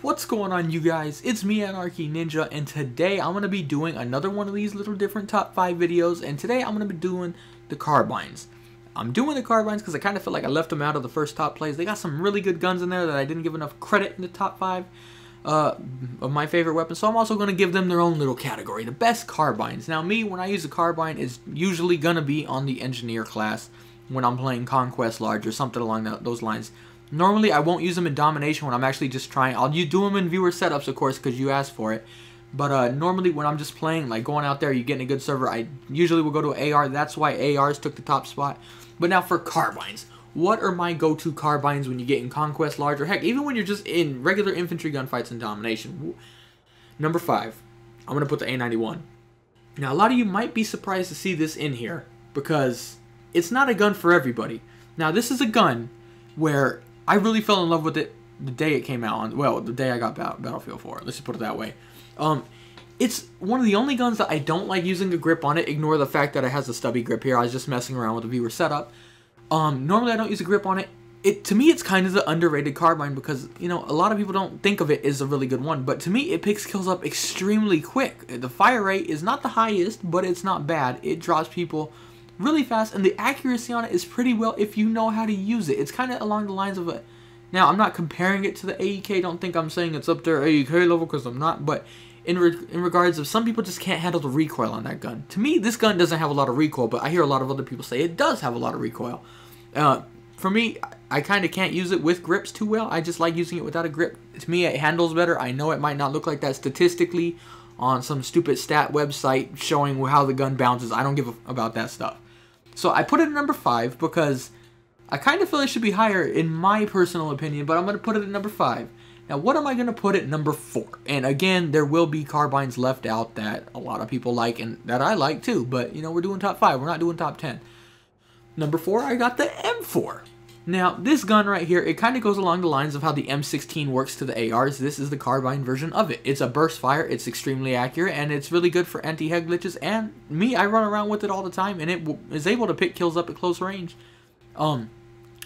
What's going on, you guys? It's me, Anarchy Ninja, and today I'm going to be doing another one of these little different top 5 videos, and today I'm going to be doing the carbines. I'm doing the carbines because I kind of feel like I left them out of the first top plays. They got some really good guns in there that I didn't give enough credit in the top 5 of my favorite weapons, so I'm also going to give them their own little category, the best carbines. Now me, when I use a carbine, it's usually going to be on the engineer class when I'm playing Conquest Large or something along those lines. Normally, I won't use them in domination when I'm actually just trying. I'll do them in viewer setups, of course, because you asked for it. But normally, when I'm just playing, like going out there, you get in a good server, I usually will go to AR. That's why ARs took the top spot. But now for carbines. What are my go-to carbines when you get in Conquest Large, or heck, even when you're just in regular infantry gunfights and domination? Number 5, I'm going to put the A91. Now, a lot of you might be surprised to see this in here, because it's not a gun for everybody. Now, this is a gun where I really fell in love with it the day it came out. Well, the day I got Battlefield 4. Let's just put it that way. It's one of the only guns that I don't like using a grip on it. Ignore the fact that it has a stubby grip here. I was just messing around with the viewer setup. Normally I don't use a grip on it. To me, it's kind of the underrated carbine because, you know, a lot of people don't think of it as a really good one. But to me, it picks kills up extremely quick. The fire rate is not the highest, but it's not bad. It drops people really fast, and the accuracy on it is pretty well if you know how to use it. It's kind of along the lines of a... Now, I'm not comparing it to the AEK. Don't think I'm saying it's up there AEK level, because I'm not. But in regards of some people just can't handle the recoil on that gun. To me, this gun doesn't have a lot of recoil, but I hear a lot of other people say it does have a lot of recoil. For me, I kind of can't use it with grips too well. I just like using it without a grip. To me, it handles better. I know it might not look like that statistically on some stupid stat website showing how the gun bounces. I don't give about that stuff. So I put it at number 5 because I kind of feel it should be higher in my personal opinion, but I'm going to put it at number 5. Now, what am I going to put at number 4? And again, there will be carbines left out that a lot of people like and that I like too, but you know, we're doing top 5. We're not doing top 10. Number 4, I got the M4. Now, this gun right here, it kind of goes along the lines of how the M16 works to the ARs. This is the carbine version of it. It's a burst fire, it's extremely accurate, and it's really good for anti-head glitches. And me, I run around with it all the time, and it is able to pick kills up at close range.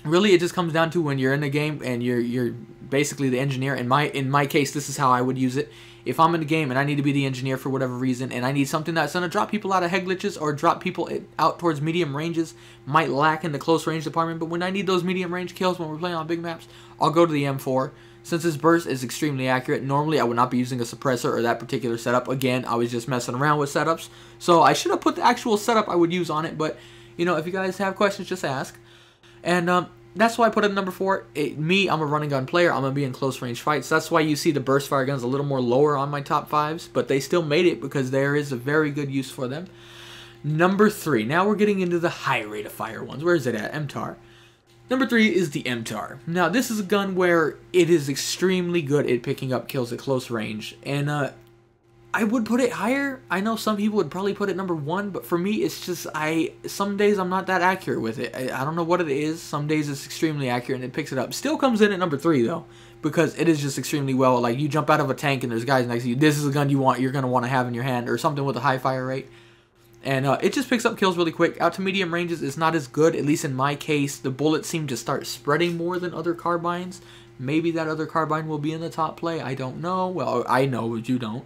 Really, it just comes down to when you're in the game and you're basically the engineer. In my case, this is how I would use it. If I'm in the game and I need to be the engineer for whatever reason, and I need something that's going to drop people out of head glitches or drop people out towards medium ranges, might lack in the close range department, but when I need those medium range kills when we're playing on big maps, I'll go to the M4. Since this burst is extremely accurate, normally I would not be using a suppressor or that particular setup. Again, I was just messing around with setups, so I should have put the actual setup I would use on it, but, you know, if you guys have questions, just ask. And, that's why I put it at number 4. I'm a running gun player. I'm going to be in close range fights. That's why you see the burst fire guns a little more lower on my top 5s. But they still made it because there is a very good use for them. Number 3. Now we're getting into the high rate of fire ones. Where is it at? Mtar. Number 3 is the Mtar. Now this is a gun where it is extremely good at picking up kills at close range. And I would put it higher. I know some people would probably put it number 1, but for me, it's just, some days I'm not that accurate with it. I don't know what it is. Some days it's extremely accurate and it picks it up. Still comes in at number 3 though, because it is just extremely well. Like, you jump out of a tank and there's guys next to you. This is a gun you're going to want to have in your hand, or something with a high fire rate. And it just picks up kills really quick. Out to medium ranges is not as good, at least in my case. The bullets seem to start spreading more than other carbines. Maybe that other carbine will be in the top play. I don't know. Well, I know, but you don't.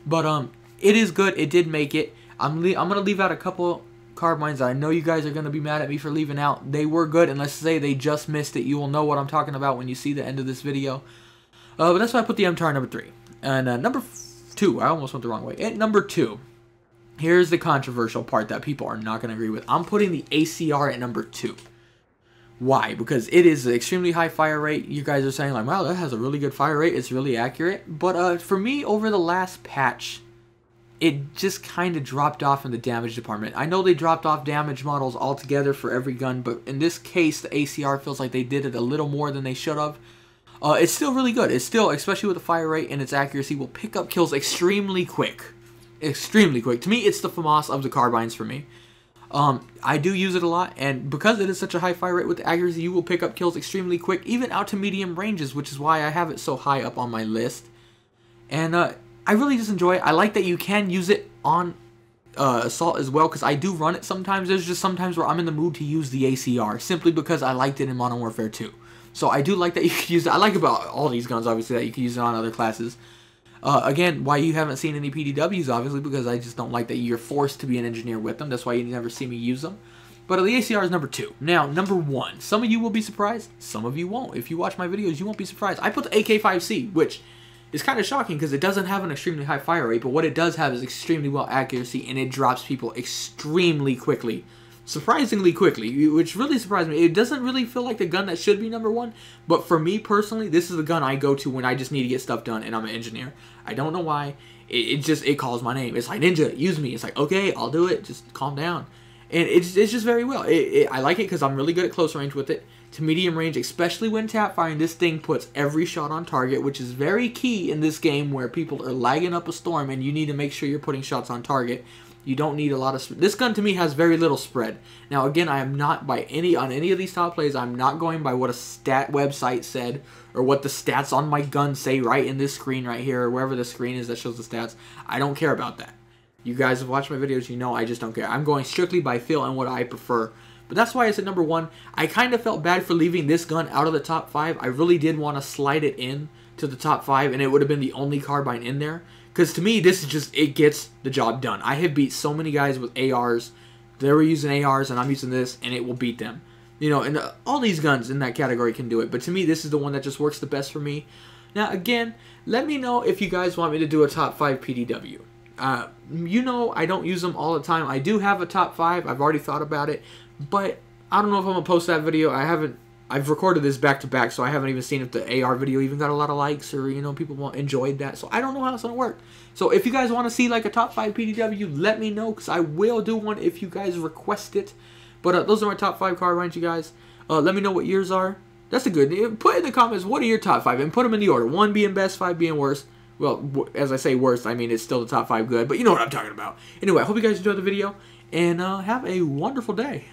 But it is good. It did make it. I'm going to leave out a couple carbines that I know you guys are going to be mad at me for leaving out. They were good, and let's say they just missed it. You will know what I'm talking about when you see the end of this video. But that's why I put the Mtar number 3. And number 2, I almost went the wrong way. At number 2, here's the controversial part that people are not going to agree with. I'm putting the ACR at number 2. Why? Because it is an extremely high fire rate. You guys are saying like, wow, that has a really good fire rate. It's really accurate. But for me, over the last patch, it just kind of dropped off in the damage department. I know they dropped off damage models altogether for every gun, but in this case, the ACR feels like they did it a little more than they should have. It's still really good. It's still, especially with the fire rate and its accuracy, will pick up kills extremely quick. Extremely quick. To me, it's the FAMAS of the carbines for me. I do use it a lot, and because it is such a high fire rate with the accuracy, you will pick up kills extremely quick, even out to medium ranges, which is why I have it so high up on my list. And I really just enjoy it. I like that you can use it on Assault as well, because I do run it sometimes. There's just sometimes where I'm in the mood to use the ACR, simply because I liked it in Modern Warfare 2. So I do like that you can use it. I like about all these guns, obviously, that you can use it on other classes. Again, why you haven't seen any PDWs, obviously, because I just don't like that you're forced to be an engineer with them. That's why you never see me use them. But the ACR is number 2. Now, number 1. Some of you will be surprised. Some of you won't. If you watch my videos, you won't be surprised. I put the AK-5C, which is kind of shocking because it doesn't have an extremely high fire rate. But what it does have is extremely well accuracy, and it drops people extremely quickly. Surprisingly quickly, which really surprised me. It doesn't really feel like the gun that should be number 1, but for me personally, this is the gun I go to when I just need to get stuff done and I'm an engineer. I don't know why. It calls my name. It's like, Ninja, use me. It's like, okay, I'll do it. Just calm down. And it's just very well. I like it because I'm really good at close range with it. To medium range, especially when tap firing, this thing puts every shot on target, which is very key in this game where people are lagging up a storm and you need to make sure you're putting shots on target. You don't need a lot of... This gun, to me, has very little spread. Now, again, I am not on any of these top plays, I'm not going by what a stat website said or what the stats on my gun say right in this screen right here or wherever the screen is that shows the stats. I don't care about that. You guys have watched my videos, you know I just don't care. I'm going strictly by feel and what I prefer. But that's why it's at number 1. I kind of felt bad for leaving this gun out of the top 5. I really did want to slide it in to the top 5, and it would have been the only carbine in there. Because to me, this is just, it gets the job done. I have beat so many guys with ARs. They were using ARs, and I'm using this, and it will beat them. You know, and all these guns in that category can do it. But to me, this is the one that just works the best for me. Now, again, let me know if you guys want me to do a top 5 PDW. You know, I don't use them all the time. I do have a top 5. I've already thought about it. But I don't know if I'm going to post that video. I've recorded this back to back, so I haven't even seen if the AR video even got a lot of likes or, you know, people enjoyed that. So I don't know how it's going to work. So if you guys want to see like a top 5 PDW, let me know because I will do one if you guys request it. But those are my top 5 carbines, you guys. Let me know what yours are. That's a good... Put in the comments, what are your top 5? And put them in the order. 1 being best, 5 being worst. Well, as I say worst, I mean it's still the top 5 good. But you know what I'm talking about. Anyway, I hope you guys enjoyed the video. And have a wonderful day.